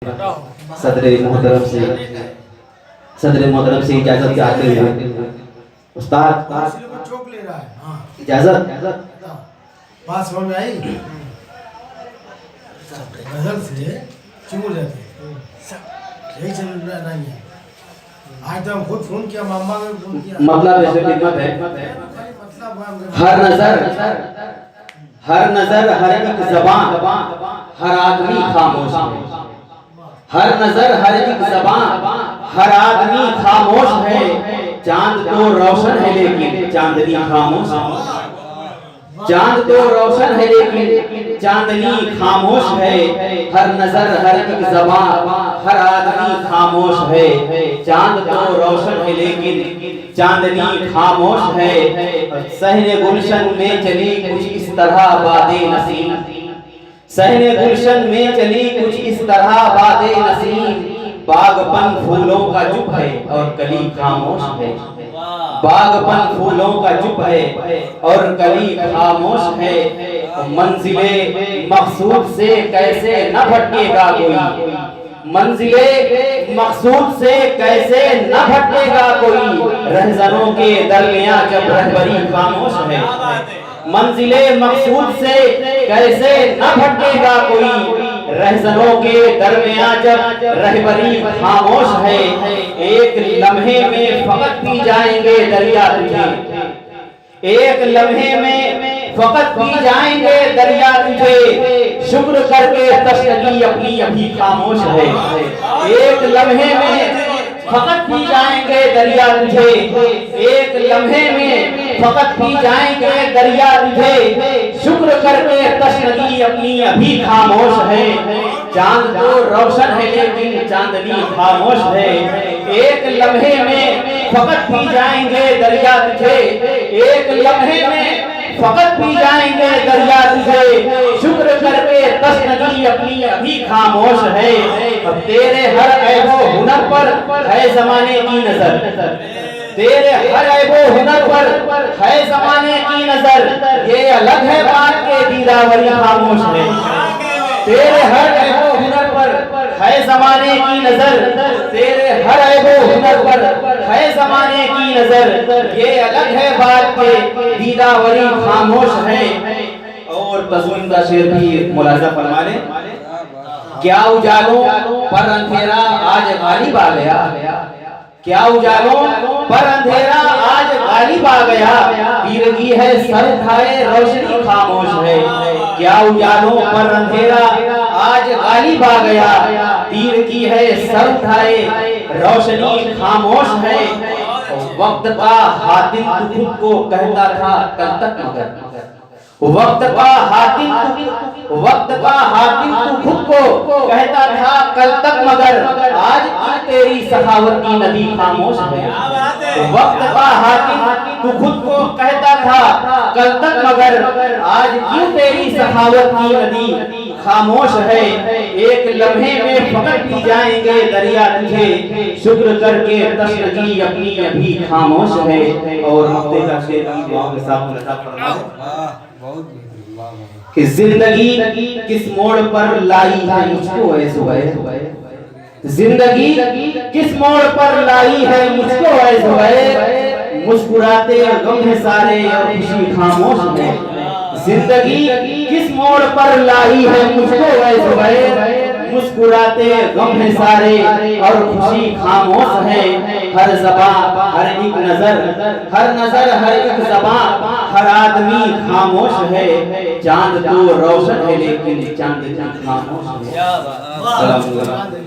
صدر محترم سے اجازت چاہتے ہوئے استاد اجازت بات سمجھ میں آئی؟ نظر سے چمو جاتے یہی چل رہا نہیں ہے. آج تو ہم خود فون کیا، ماما نے فون کیا. مطلب ایسے خدمت ہے، ہر نظر ہر ایک زبان ہر آدمی خاموش ہے. ہر نظر ہر ایک زبان ہر آدمی خاموش ہے. چاند تو روشن ہے لیکن چاندنی خاموش ہے. چاند تو روشن ہے لیکن چاندنی خاموش ہے. ہر نظر ہر ایک زبان ہر آدمی خاموش ہے. چاند تو روشن ہے لیکن چاندنی خاموش ہے. صحن گلشن میں چلی کچھ اس طرح بادیں نسیم. صحن گلشن میں چلی کچھ اس طرح بادیں نسیم. باغ پن پھولوں کا چپ ہے اور کلی خاموش ہے. باغ پن پھولوں کا چپ ہے اور کلی خاموش ہے. منزل مقصود سے کیسے نہ بھٹکے گا کوئی. منزل مقصود سے کیسے نہ بھٹکے گا کوئی. رہزنوں کے درمیان جب رہبری خاموش ہے. منزل مقصود سے کیسے نہ بھٹکے گا کوئی. رہزنوں کے درمیان جب رہبری خاموش ہے. ایک لمحے میں فقط پی جائیں گے دریا تجھے. ایک لمحے میں فقط پی جائیں گے دریا تجھے. شکر کر کے تشنگی اپنی ابھی خاموش ہے. ایک لمحے میں فقط پی جائیں گے دریا تجھے. ایک لمحے میں فقط پی جائیں گے دریا تجھے. شکر کر کے تشنگی اپنی ابھی خاموش ہے. چاند تو روشن ہے لیکن چاندنی خاموش ہے. ایک لمحے میں فقط پی جائیں گے دریا تجھے. ایک لمحے میں فقط پی جائیں گے دریا تجھے. شکر کر کے تشنگی اپنی ابھی خاموش ہے. اب تیرے ہر عیب و ہنر پر ہے زمانے کی نظر. تیرے ہر عیب و ہنر پر ہے زمانے کی نظر. یہ الگ ہے بات کے دیداوری خاموش ہے. تیرے ہر عیب و ہنر پر ہے زمانے کی نظر. تیرے ہر عیب و ہنر پر ہے زمانے کی نظر. یہ الگ ہے بات کے دیداوری خاموش ہے. اور تزویندہ شعر بھی ملاحظہ فرما لیں. کیا اجالوں پر اندھیرا آج غالب آ گیا. کیا اجالوں پر اندھیرا آج غالب آ گیا. تیرگی ہے سر اٹھائے روشنی خاموش ہے. کیا اجالوں پر اندھیرا آج غالب آ گیا. تیرگی ہے سر اٹھائے روشنی خاموش ہے. وقت کا حاتم تو خود کو کہتا تھا کل تک مگر. وقت کا حاتم تو خود کو کہتا تھا کل تک مگر. آج کی تیری سخاوت کی ندی خاموش ہے. وقت کا حاتم تو خود کو کہتا تھا کل تک مگر. آج کیوں تیری سخاوت کی ندی خاموش ہے. ایک لمحے میں فقط پی جائیں گے دریا تجھے. شکر کر کے تشنگی اپنی ابھی خاموش ہے. اور مقتے کا شعر کی دعاؤں کے ساتھ ملحظہ فرمائیں کہ زندگی کس موڑ پر لائی ہے مجھ کو اے زبیر. زندگی کس موڑ پر لائی ہے مجھ کو اے زبیر. مسکراتے غم ہے سارے اور خوشی خاموش ہے. زندگی کس موڑ پر لائی ہے مجھ کو اے زبیر. مسکراتے غم ہے سارے اور خوشی خاموش ہے. ہر زبان ہر ایک نظر ہر ایک زبان ہر آدمی خاموش ہے. چاند تو روشن ہے لیکن چاندنی خاموش ہے. سلام علیکم.